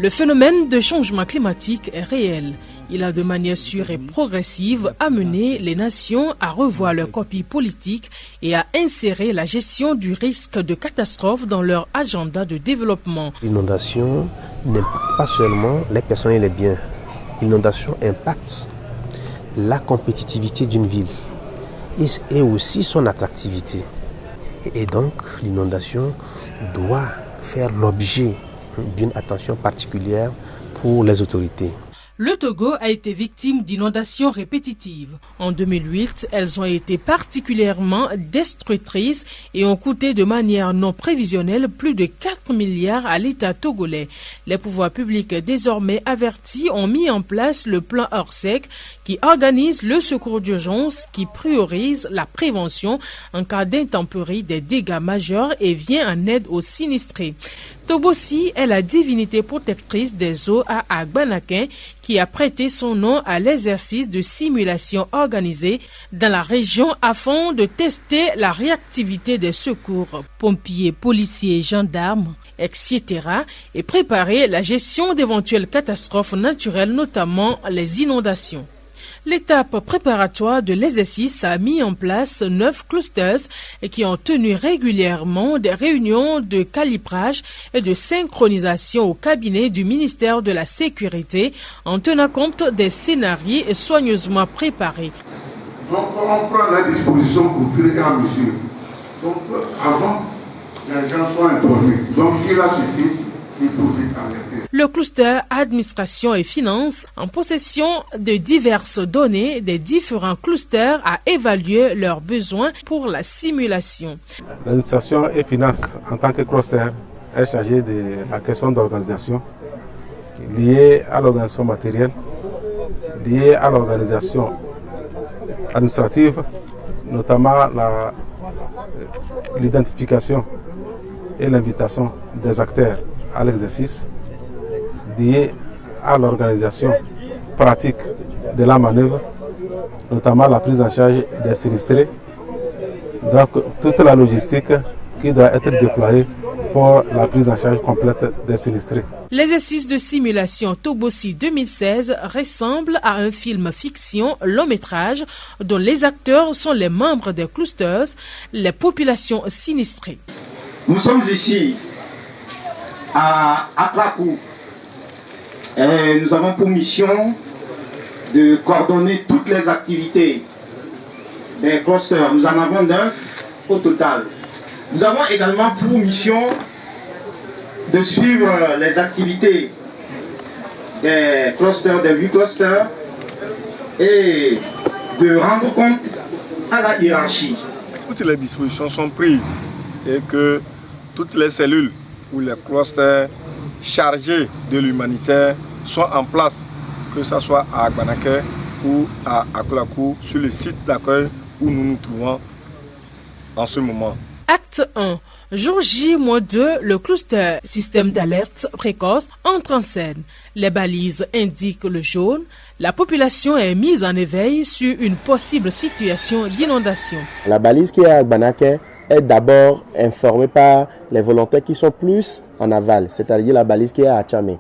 Le phénomène de changement climatique est réel. Il a de manière sûre et progressive amené les nations à revoir leur copie politique et à insérer la gestion du risque de catastrophe dans leur agenda de développement. L'inondation n'impacte pas seulement les personnes et les biens. L'inondation impacte la compétitivité d'une ville et aussi son attractivité. Et donc l'inondation doit faire l'objet d'une attention particulière pour les autorités. Le Togo a été victime d'inondations répétitives. En 2008, elles ont été particulièrement destructrices et ont coûté de manière non prévisionnelle plus de 4 milliards à l'État togolais. Les pouvoirs publics désormais avertis ont mis en place le plan Orsec qui organise le secours d'urgence, qui priorise la prévention en cas d'intempéries des dégâts majeurs et vient en aide aux sinistrés. Tobossi est la divinité protectrice des eaux à Agbanakin qui a prêté son nom à l'exercice de simulation organisé dans la région afin de tester la réactivité des secours, pompiers, policiers, gendarmes, etc. et préparer la gestion d'éventuelles catastrophes naturelles, notamment les inondations. L'étape préparatoire de l'exercice a mis en place 9 clusters qui ont tenu régulièrement des réunions de calibrage et de synchronisation au cabinet du ministère de la Sécurité en tenant compte des scénarios soigneusement préparés. Donc on prend la disposition pour fur et à mesure. Donc avant, les gens soient informés. Donc si là suffit, il faut vite alerter. Le cluster administration et finances, en possession de diverses données des différents clusters, a évalué leurs besoins pour la simulation. L'administration et finances, en tant que cluster, est chargée de la question d'organisation liée à l'organisation matérielle, liée à l'organisation administrative, notamment l'identification et l'invitation des acteurs à l'exercice, lié à l'organisation pratique de la manœuvre, notamment la prise en charge des sinistrés. Donc toute la logistique qui doit être déployée pour la prise en charge complète des sinistrés. L'exercice de simulation Tobossi 2016 ressemble à un film fiction long métrage dont les acteurs sont les membres des clusters, les populations sinistrées. Nous sommes ici à Aklakou. Et nous avons pour mission de coordonner toutes les activités des clusters. Nous en avons 9 au total. Nous avons également pour mission de suivre les activités des clusters, des 8 clusters, et de rendre compte à la hiérarchie. Toutes les dispositions sont prises et que toutes les cellules ou les clusters chargés de l'humanitaire soient en place, que ce soit à Agbanakin ou à Aklakou, sur le site d'accueil où nous nous trouvons en ce moment. Acte 1. Jour J-2, le cluster système d'alerte précoce entre en scène. Les balises indiquent le jaune. La population est mise en éveil sur une possible situation d'inondation. La balise qui est à Agbanakin est d'abord informée par les volontaires qui sont plus en aval, c'est-à-dire la balise qui est à Atchamé.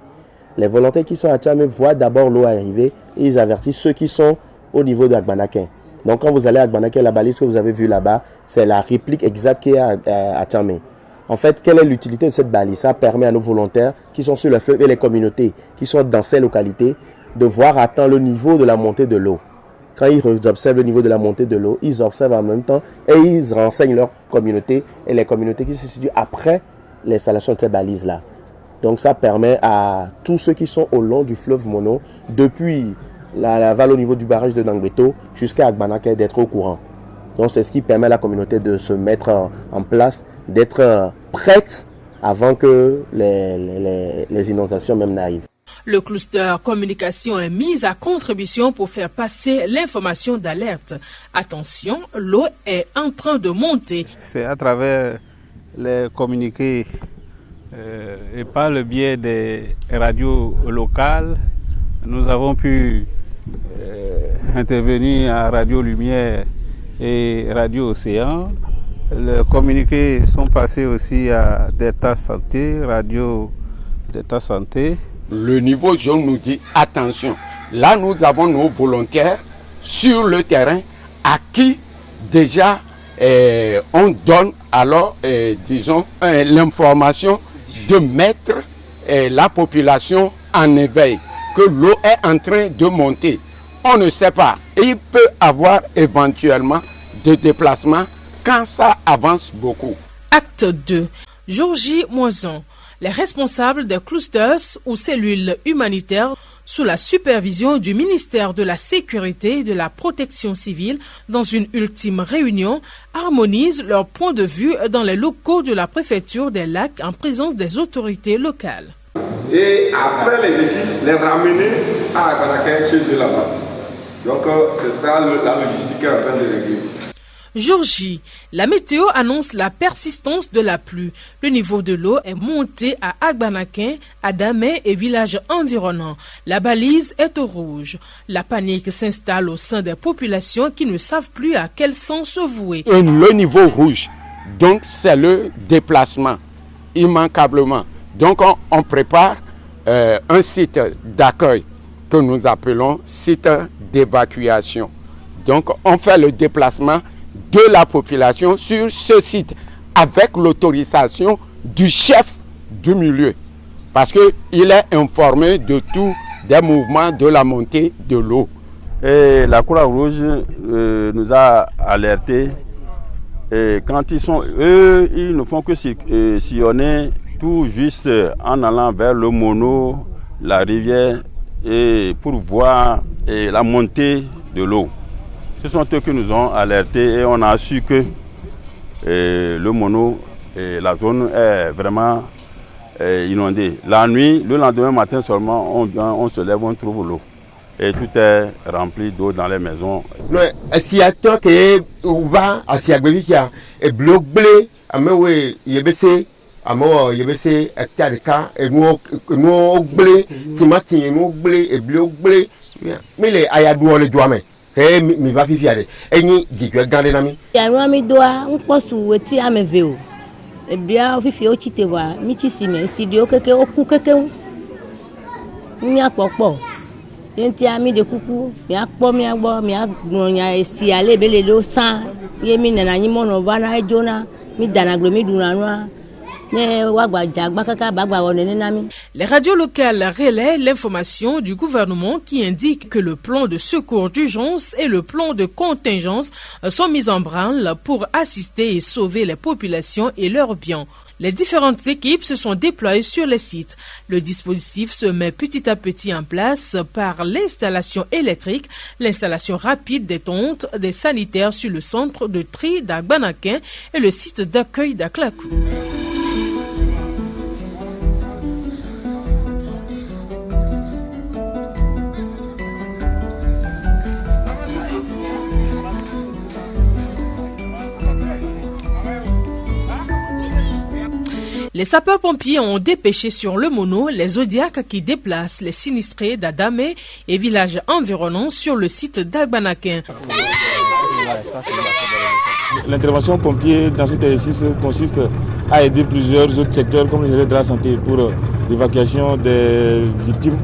Les volontaires qui sont à Atchamé voient d'abord l'eau arriver et ils avertissent ceux qui sont au niveau de Agbanakin. Donc quand vous allez à Agbanakin, la balise que vous avez vue là-bas, c'est la réplique exacte qui est à Atchamé. En fait, quelle est l'utilité de cette balise? Ça permet à nos volontaires qui sont sur le fleuve et les communautés qui sont dans ces localités de voir à temps le niveau de la montée de l'eau. Quand ils observent le niveau de la montée de l'eau, ils observent en même temps et ils renseignent leur communauté et les communautés qui se situent après l'installation de ces balises-là. Donc ça permet à tous ceux qui sont au long du fleuve Mono, depuis la vallée au niveau du barrage de Nangbeto jusqu'à Agbanakin, d'être au courant. Donc c'est ce qui permet à la communauté de se mettre en place, d'être prête avant que les inondations même n'arrivent. Le cluster communication est mis à contribution pour faire passer l'information d'alerte. Attention, l'eau est en train de monter. C'est à travers les communiqués et par le biais des radios locales, nous avons pu intervenir à Radio Lumière et Radio Océan. Les communiqués sont passés aussi à Delta Santé, Radio Delta Santé. Le niveau jaune nous dit attention. Là, nous avons nos volontaires sur le terrain à qui déjà on donne alors, disons, l'information de mettre la population en éveil, que l'eau est en train de monter. On ne sait pas. Et il peut avoir éventuellement des déplacements quand ça avance beaucoup. Acte 2. Georgie Moison. Les responsables des clusters ou cellules humanitaires sous la supervision du ministère de la Sécurité et de la Protection civile, dans une ultime réunion, harmonisent leurs points de vue dans les locaux de la préfecture des Lacs en présence des autorités locales. Et après l'exercice, les ramener à Agbanaké chez eux là-bas. Donc c'est ça la logistique qui est en train de régler. Jour J, la météo annonce la persistance de la pluie. Le niveau de l'eau est monté à Agbanaké, à Damé et villages environnants. La balise est au rouge. La panique s'installe au sein des populations qui ne savent plus à quel sens se vouer. Le niveau rouge, donc c'est le déplacement, immanquablement. Donc on prépare un site d'accueil que nous appelons site d'évacuation. Donc on fait le déplacement de la population sur ce site avec l'autorisation du chef du milieu parce qu'il est informé de tout des mouvements de la montée de l'eau. Et la Croix-Rouge nous a alertés et quand ils sont, eux, ils ne font que sillonner tout juste en allant vers le Mono, la rivière et pour voir la montée de l'eau. Ce sont eux qui nous ont alertés et on a su que le Mono, la zone est vraiment inondée. La nuit, le lendemain matin seulement, on se lève, on trouve l'eau. Et tout est rempli d'eau dans les maisons. Si à toi que va à Siagbevikia et bloc blé, à moi yebese, à moi yebese hectare de cas et nous blé, tomate nous blé et bloc blé, mais les ayadou les doigts. Mi va fifiare eni gigwe gande nami ya no mi doa nposu weti ameveo e bia fifi o chitewa mi chi sime sidio keke oku keke mi apopo enti ami de kuku mi apo mi agbo mi agbonya esi ale bele lo san ye mi nana yin mo no bana ejona mi danagro mi dunanwa. Les radios locales relaient l'information du gouvernement qui indique que le plan de secours d'urgence et le plan de contingence sont mis en branle pour assister et sauver les populations et leurs biens. Les différentes équipes se sont déployées sur les sites. Le dispositif se met petit à petit en place par l'installation électrique, l'installation rapide des tentes, des sanitaires sur le centre de tri d'Agbanaké et le site d'accueil d'Aklakou. Les sapeurs-pompiers ont dépêché sur le Mono les Zodiacs qui déplacent les sinistrés d'Adamé et villages environnants sur le site d'Agbanaké. L'intervention pompier dans cet exercice consiste à aider plusieurs autres secteurs comme les services de la santé pour l'évacuation des victimes.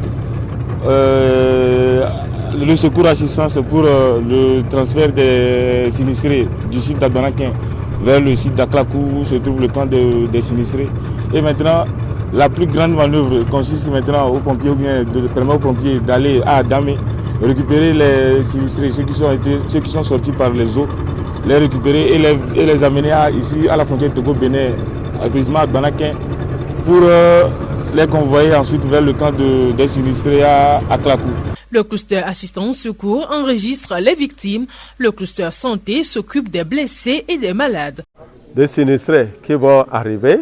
Le secours assistance pour le transfert des sinistrés du site d'Agbanaké vers le site d'Aklakou où se trouve le camp des sinistrés. Et maintenant, la plus grande manœuvre consiste maintenant aux pompiers ou bien de permettre aux pompiers d'aller à Adamé, récupérer les sinistrés, ceux qui sont sortis par les eaux, les récupérer et les amener ici à la frontière Togo-Bénin, précisément à Agbanaké, pour les convoyer ensuite vers le camp des sinistrés à Aklakou. Le cluster assistance secours enregistre les victimes. Le cluster santé s'occupe des blessés et des malades. Des sinistrés qui vont arriver,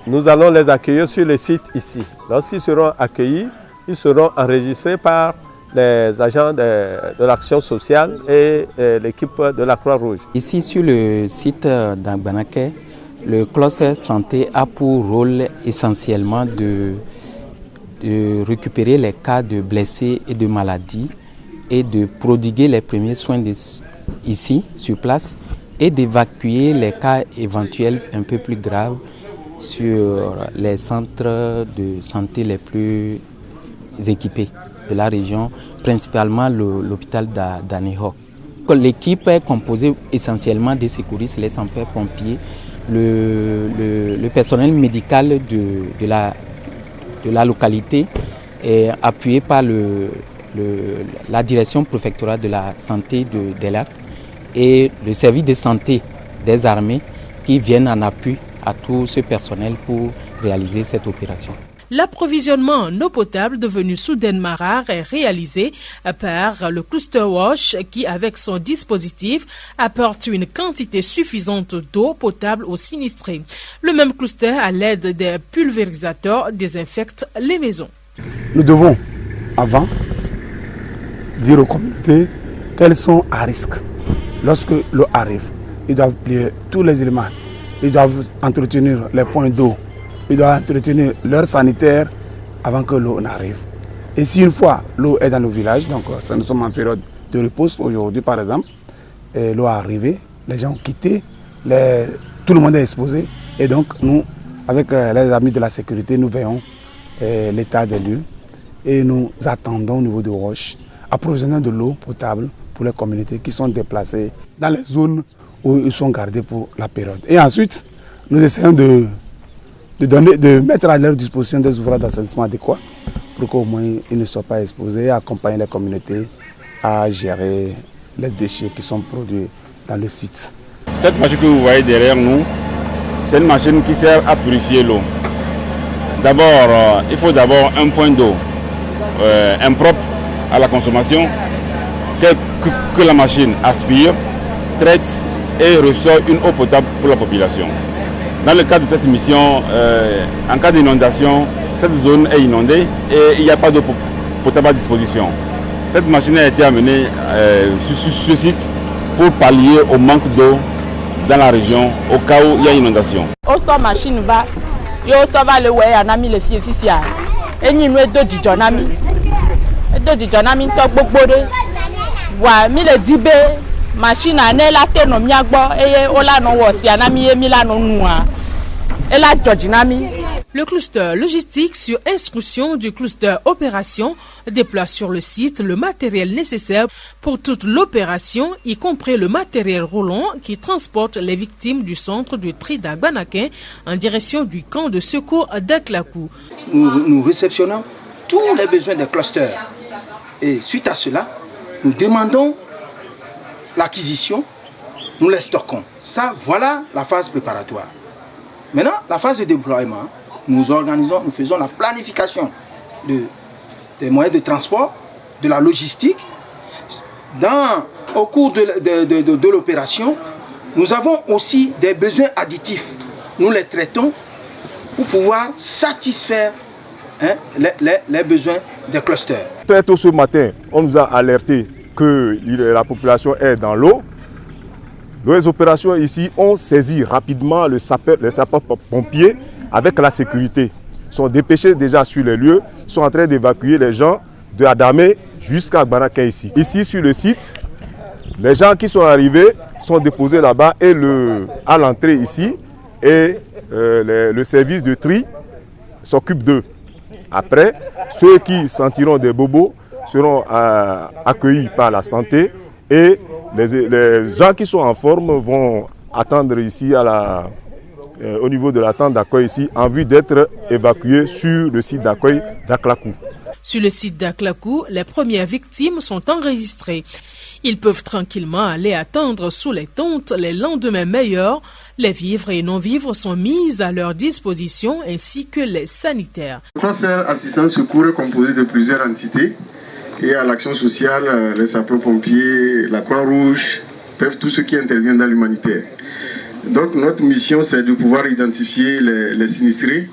nous allons les accueillir sur le site ici. Lorsqu'ils seront accueillis, ils seront enregistrés par les agents de l'action sociale et l'équipe de la Croix-Rouge. Ici sur le site d'Agbanaké, le cluster santé a pour rôle essentiellement de récupérer les cas de blessés et de maladies et de prodiguer les premiers soins ici, sur place, et d'évacuer les cas éventuels un peu plus graves sur les centres de santé les plus équipés de la région, principalement l'hôpital d'Aného. L'équipe est composée essentiellement des secouristes, les sapeurs-pompiers, le personnel médical de la localité, est appuyé par la direction préfectorale de la santé des lacs et le service de santé des armées qui viennent en appui à tout ce personnel pour réaliser cette opération. L'approvisionnement en eau potable devenu soudainement rare est réalisé par le Cluster Wash qui, avec son dispositif, apporte une quantité suffisante d'eau potable aux sinistrés. Le même cluster, à l'aide des pulvérisateurs, désinfecte les maisons. Nous devons, avant, dire aux communautés qu'elles sont à risque. Lorsque l'eau arrive, ils doivent plier tous les éléments. Ils doivent entretenir les points d'eau. Ils doivent entretenir leur sanitaire avant que l'eau n'arrive. Et si une fois l'eau est dans le village, donc nous sommes en période de repos aujourd'hui par exemple, l'eau est arrivée, les gens ont quitté, tout le monde est exposé. Et donc nous, avec les amis de la sécurité, nous veillons l'état des lieux et nous attendons au niveau de Roche, approvisionnant de l'eau potable pour les communautés qui sont déplacées dans les zones où ils sont gardés pour la période. Et ensuite, nous essayons de mettre à leur disposition des ouvrages d'assainissement adéquats pour qu'au moins ils ne soient pas exposés et accompagner les communautés à gérer les déchets qui sont produits dans le site. Cette machine que vous voyez derrière nous, c'est une machine qui sert à purifier l'eau. D'abord, il faut d'abord un point d'eau impropre à la consommation que la machine aspire, traite et ressort une eau potable pour la population. Dans le cadre de cette mission, en cas d'inondation, cette zone est inondée et il n'y a pas d'eau potable à disposition. Cette machine a été amenée sur ce site pour pallier au manque d'eau dans la région au cas où il y a inondation. Machine va, le way a mis les filles et nous voilà, mi le dibe machine ane la te no miagbo eye ola no wo si anami emi la no nua e la jojinami. Le cluster logistique, sur instruction du cluster opération, déploie sur le site le matériel nécessaire pour toute l'opération, y compris le matériel roulant qui transporte les victimes du centre de tri d'Agbanaké en direction du camp de secours d'Aklakou. Nous réceptionnons tous les besoins des clusters et suite à cela, nous demandons l'acquisition, nous les stockons. Ça, voilà la phase préparatoire. Maintenant, la phase de déploiement, nous organisons, nous faisons la planification des moyens de transport, de la logistique. Au cours de l'opération, nous avons aussi des besoins additifs. Nous les traitons pour pouvoir satisfaire les besoins des clusters. Très tôt ce matin, on nous a alerté que la population est dans l'eau. Les opérations ici ont saisi rapidement les sapeurs-pompiers avec la sécurité. Ils sont dépêchés déjà sur les lieux, ils sont en train d'évacuer les gens de Adamé jusqu'à Agbanaké ici. Ici sur le site, les gens qui sont arrivés sont déposés là-bas et à l'entrée ici et le service de tri s'occupe d'eux. Après, ceux qui sentiront des bobos seront accueillis par la santé et les gens qui sont en forme vont attendre ici au niveau de la tente d'accueil ici en vue d'être évacués sur le site d'accueil d'Aklakou. Sur le site d'Aklakou, les premières victimes sont enregistrées. Ils peuvent tranquillement aller attendre sous les tentes les lendemains meilleurs. Les vivres et non-vivres sont mis à leur disposition ainsi que les sanitaires. Le cluster assistance secours est composé de plusieurs entités et à l'action sociale, les sapeurs-pompiers, la Croix-Rouge, bref, tous ceux qui interviennent dans l'humanitaire. Donc notre mission, c'est de pouvoir identifier les sinistrés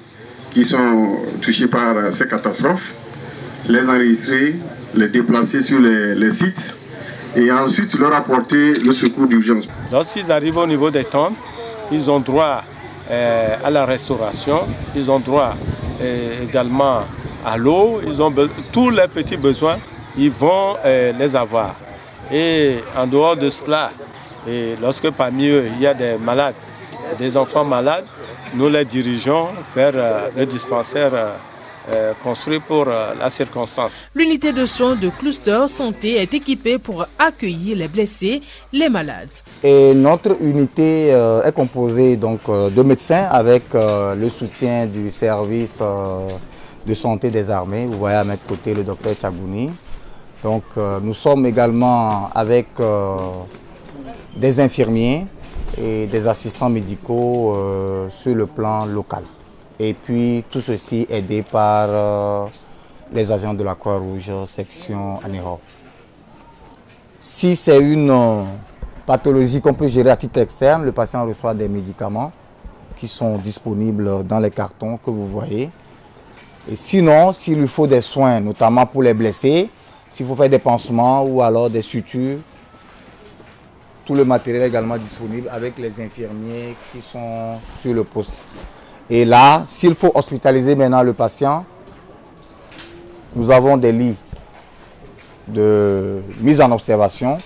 qui sont touchés par ces catastrophes, les enregistrer, les déplacer sur les sites et ensuite leur apporter le secours d'urgence. Lorsqu'ils arrivent au niveau des tentes, ils ont droit à la restauration, ils ont droit également à l'eau, ils ont tous les petits besoins, ils vont les avoir. Et en dehors de cela, lorsque parmi eux il y a des malades des enfants malades, nous les dirigeons vers le dispensaire construit pour la circonstance. L'unité de soins de Cluster Santé est équipée pour accueillir les blessés, les malades. Et notre unité est composée donc, de médecins avec le soutien du service de santé des armées. Vous voyez à notre côté le docteur Chagouni. Donc nous sommes également avec des infirmiers et des assistants médicaux sur le plan local. Et puis tout ceci aidé par les agents de la Croix-Rouge section Anéro. Si c'est une pathologie qu'on peut gérer à titre externe, le patient reçoit des médicaments qui sont disponibles dans les cartons que vous voyez. Et sinon, s'il lui faut des soins, notamment pour les blessés, s'il faut faire des pansements ou alors des sutures, tout le matériel est également disponible avec les infirmiers qui sont sur le poste. Et là, s'il faut hospitaliser maintenant le patient, nous avons des lits de mise en observation.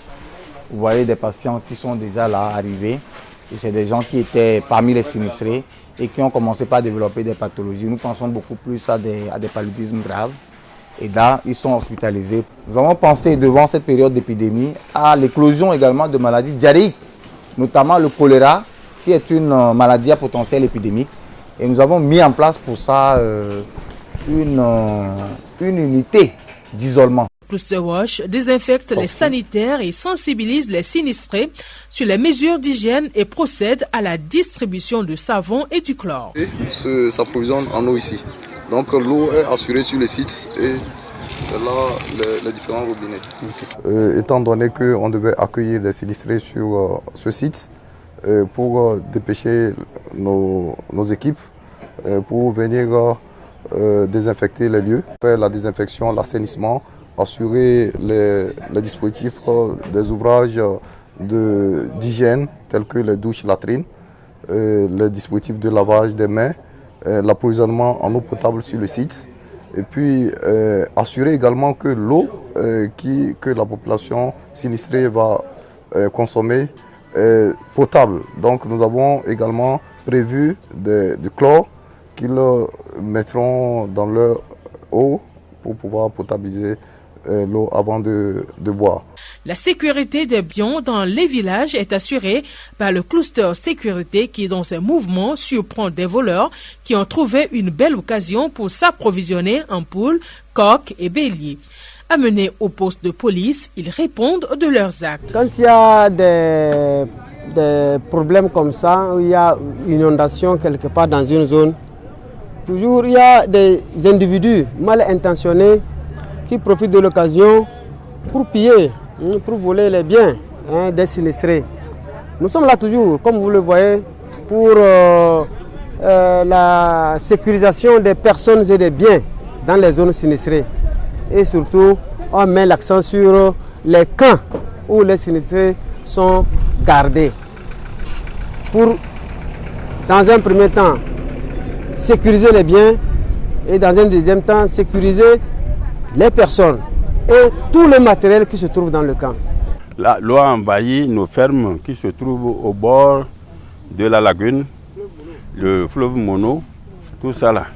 Vous voyez des patients qui sont déjà là, arrivés. Et c'est des gens qui étaient parmi les sinistrés et qui ont commencé par développer des pathologies. Nous pensons beaucoup plus à des paludismes graves. Et là, ils sont hospitalisés. Nous avons pensé, devant cette période d'épidémie, à l'éclosion également de maladies diarrhéiques, notamment le choléra, qui est une maladie à potentiel épidémique. Et nous avons mis en place pour ça une unité d'isolement. Cluster Wash désinfecte les sanitaires et sensibilise les sinistrés sur les mesures d'hygiène et procède à la distribution de savon et du chlore. Et s'approvisionne en eau ici. Donc l'eau est assurée sur le site et c'est là les différents robinets. Étant donné qu'on devait accueillir des sinistrés sur ce site, pour dépêcher nos équipes, pour venir désinfecter les lieux, faire la désinfection, l'assainissement, assurer les dispositifs des ouvrages d'hygiène tels que les douches latrines, les dispositifs de lavage des mains, l'approvisionnement en eau potable sur le site et puis assurer également que l'eau que la population sinistrée va consommer est potable. Donc nous avons également prévu du chlore qu'ils mettront dans leur eau pour pouvoir potabiliser l'eau avant de boire. La sécurité des biens dans les villages est assurée par le cluster sécurité qui, dans ses mouvements, surprend des voleurs qui ont trouvé une belle occasion pour s'approvisionner en poules, coqs et béliers. Amenés au poste de police, ils répondent de leurs actes. Quand il y a des problèmes comme ça, il y a une inondation quelque part dans une zone, toujours il y a des individus mal intentionnés qui profitent de l'occasion pour piller, pour voler les biens des sinistrés. Nous sommes là toujours, comme vous le voyez, pour la sécurisation des personnes et des biens dans les zones sinistrées. Et surtout, on met l'accent sur les camps où les sinistrés sont gardés. Pour, dans un premier temps, sécuriser les biens et dans un deuxième temps, sécuriser les personnes et tout le matériel qui se trouve dans le camp. L'eau a envahi nos fermes qui se trouvent au bord de la lagune, le fleuve Mono, tout ça là.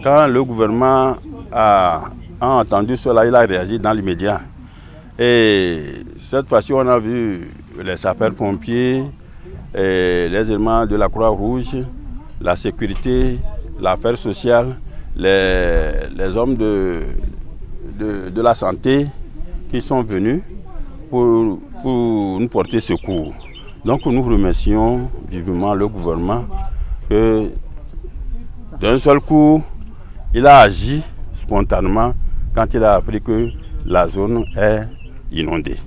Quand le gouvernement a entendu cela, il a réagi dans l'immédiat. Et cette fois-ci, on a vu les sapeurs-pompiers, les éléments de la Croix-Rouge, la sécurité, l'affaire sociale, les hommes de la santé qui sont venus pour nous porter secours. Donc nous remercions vivement le gouvernement que d'un seul coup, il a agi spontanément quand il a appris que la zone est inondée.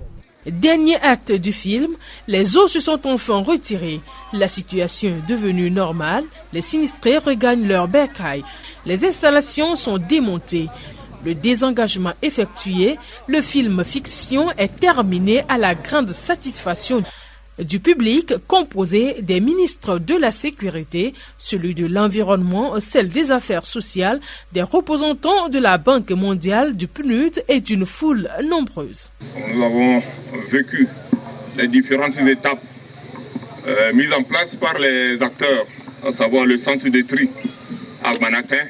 Dernier acte du film, les eaux se sont enfin retirées. La situation est devenue normale. Les sinistrés regagnent leur bercail. Les installations sont démontées. Le désengagement effectué, le film fiction est terminé à la grande satisfaction du public composé des ministres de la Sécurité, celui de l'Environnement, celle des Affaires sociales, des représentants de la Banque mondiale, du PNUD et d'une foule nombreuse. Nous avons vécu les différentes étapes mise en place par les acteurs, à savoir le centre de tri à Gbanaké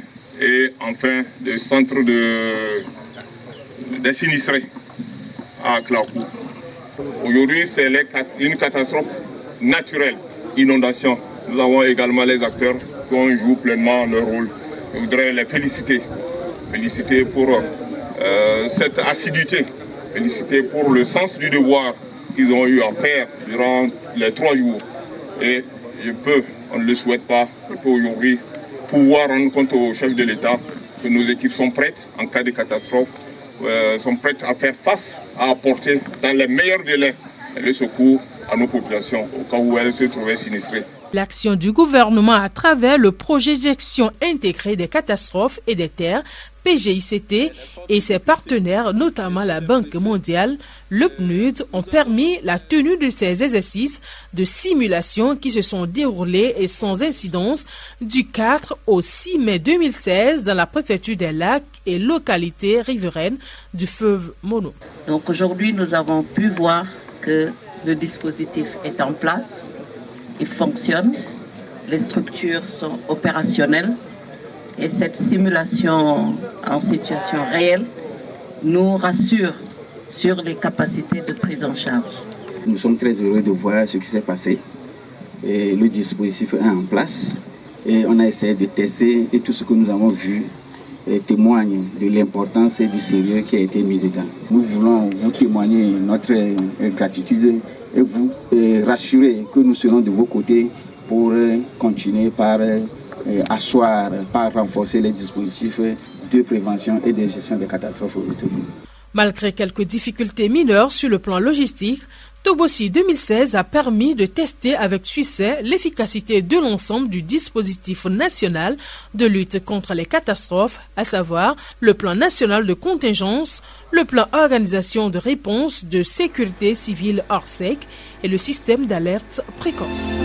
et enfin le centre des sinistrés à Klakou. Aujourd'hui, c'est une catastrophe naturelle, inondation. Nous avons également les acteurs qui jouent pleinement leur rôle. Je voudrais les féliciter pour cette assiduité, féliciter pour le sens du devoir qu'ils ont eu à faire durant les 3 jours. Et on ne le souhaite pas, je peux aujourd'hui pouvoir rendre compte au chef de l'État que nos équipes sont prêtes en cas de catastrophe, sont prêtes à faire face, à apporter dans les meilleurs délais le secours à nos populations au cas où elles se trouvaient sinistrées. L'action du gouvernement à travers le projet de gestion intégrée des catastrophes et des terres, PGICT, et ses partenaires, notamment la Banque mondiale, le PNUD, ont permis la tenue de ces exercices de simulation qui se sont déroulés et sans incidence du 4 au 6 mai 2016 dans la préfecture des Lacs et localités riveraines du fleuve Mono. Donc aujourd'hui, nous avons pu voir que le dispositif est en place. Il fonctionne, les structures sont opérationnelles et cette simulation en situation réelle nous rassure sur les capacités de prise en charge. Nous sommes très heureux de voir ce qui s'est passé. Et le dispositif est en place et on a essayé de tester et tout ce que nous avons vu témoigne de l'importance et du sérieux qui a été mis dedans. Nous voulons vous témoigner notre gratitude et vous rassurer que nous serons de vos côtés pour continuer par asseoir, par renforcer les dispositifs de prévention et de gestion des catastrophes autour. Malgré quelques difficultés mineures sur le plan logistique, Tobosi 2016 a permis de tester avec succès l'efficacité de l'ensemble du dispositif national de lutte contre les catastrophes, à savoir le plan national de contingence, le plan organisation de réponse de sécurité civile ORSEC et le système d'alerte précoce.